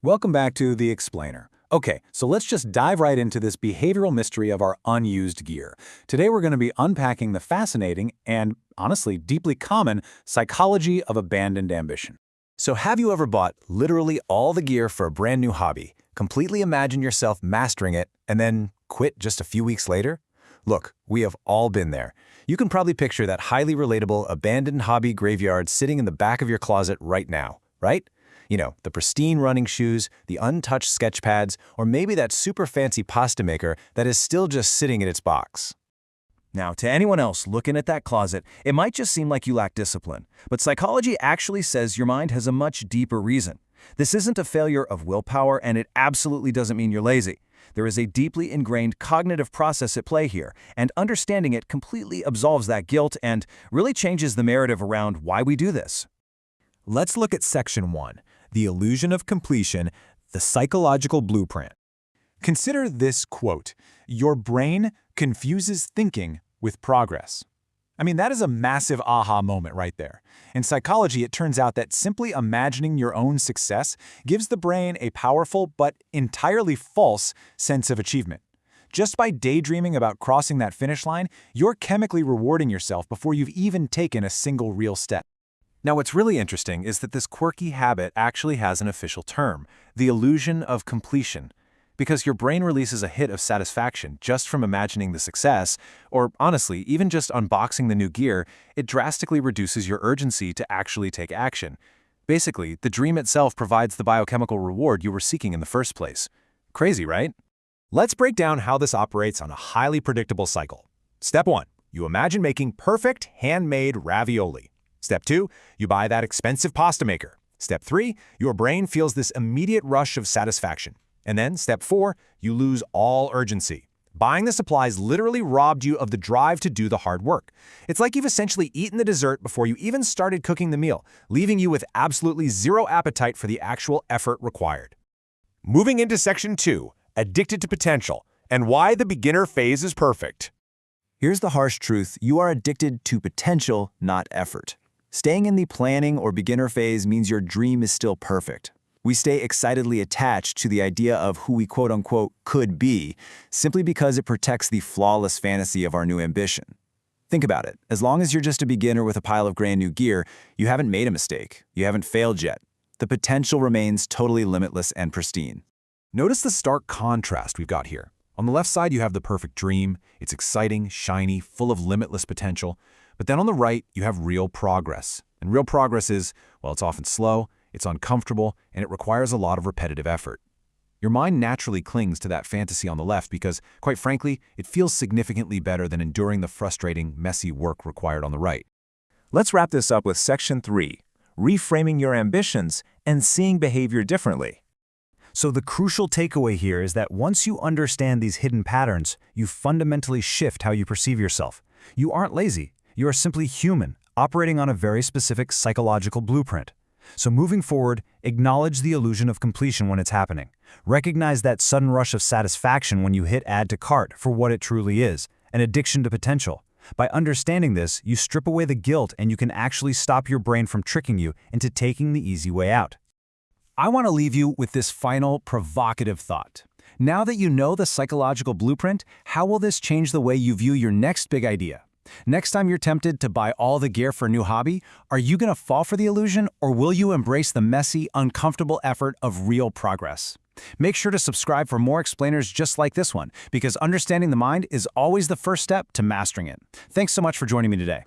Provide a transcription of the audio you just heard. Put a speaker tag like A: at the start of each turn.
A: Welcome back to The Explainer. Okay, so let's just dive right into this behavioral mystery of our unused gear. Today we're going to be unpacking the fascinating and, honestly, deeply common psychology of abandoned ambition.
B: So have you ever bought literally all the gear for a brand new hobby, completely imagine yourself mastering it, and then quit just a few weeks later? Look, we have all been there. You can probably picture that highly relatable abandoned hobby graveyard sitting in the back of your closet right now, right? You know, the pristine running shoes, the untouched sketch pads, or maybe that super fancy pasta maker that is still just sitting in its box. Now, to anyone else looking at that closet, it might just seem like you lack discipline, but psychology actually says your mind has a much deeper reason. This isn't a failure of willpower, and it absolutely doesn't mean you're lazy. There is a deeply ingrained cognitive process at play here, and understanding it completely absolves that guilt and really changes the narrative around why we do this. Let's look at Section 1, the illusion of completion, the psychological blueprint.
A: Consider this quote: "Your brain confuses thinking with progress." I mean, that is a massive aha moment right there. In psychology, it turns out that simply imagining your own success gives the brain a powerful but entirely false sense of achievement. Just by daydreaming about crossing that finish line, you're chemically rewarding yourself before you've even taken a single real step.
B: Now, what's really interesting is that this quirky habit actually has an official term, the illusion of completion. Because your brain releases a hit of satisfaction just from imagining the success, or honestly, even just unboxing the new gear, it drastically reduces your urgency to actually take action. Basically, the dream itself provides the biochemical reward you were seeking in the first place. Crazy, right? Let's break down how this operates on a highly predictable cycle. Step 1. You imagine making perfect handmade ravioli. Step 2. You buy that expensive pasta maker. Step 3. Your brain feels this immediate rush of satisfaction. And then, Step 4, you lose all urgency. Buying the supplies literally robbed you of the drive to do the hard work. It's like you've essentially eaten the dessert before you even started cooking the meal, leaving you with absolutely zero appetite for the actual effort required. Moving into Section 2, Addicted to Potential, and why the beginner phase is perfect. Here's the harsh truth: you are addicted to potential, not effort. Staying in the planning or beginner phase means your dream is still perfect. We stay excitedly attached to the idea of who we quote-unquote could be, simply because it protects the flawless fantasy of our new ambition. Think about it. As long as you're just a beginner with a pile of brand new gear, you haven't made a mistake. You haven't failed yet. The potential remains totally limitless and pristine.
A: Notice the stark contrast we've got here. On the left side, you have the perfect dream. It's exciting, shiny, full of limitless potential. But then on the right, you have real progress. And real progress is, well, it's often slow, it's uncomfortable, and it requires a lot of repetitive effort. Your mind naturally clings to that fantasy on the left because, quite frankly, it feels significantly better than enduring the frustrating, messy work required on the right.
B: Let's wrap this up with Section 3, reframing your ambitions and seeing behavior differently. So the crucial takeaway here is that once you understand these hidden patterns, you fundamentally shift how you perceive yourself. You aren't lazy. You are simply human, operating on a very specific psychological blueprint. So moving forward, acknowledge the illusion of completion when it's happening. Recognize that sudden rush of satisfaction when you hit add to cart for what it truly is, an addiction to potential. By understanding this, you strip away the guilt and you can actually stop your brain from tricking you into taking the easy way out.
A: I want to leave you with this final provocative thought. Now that you know the psychological blueprint, how will this change the way you view your next big idea? Next time you're tempted to buy all the gear for a new hobby, are you going to fall for the illusion, or will you embrace the messy, uncomfortable effort of real progress? Make sure to subscribe for more explainers just like this one, because understanding the mind is always the first step to mastering it. Thanks so much for joining me today.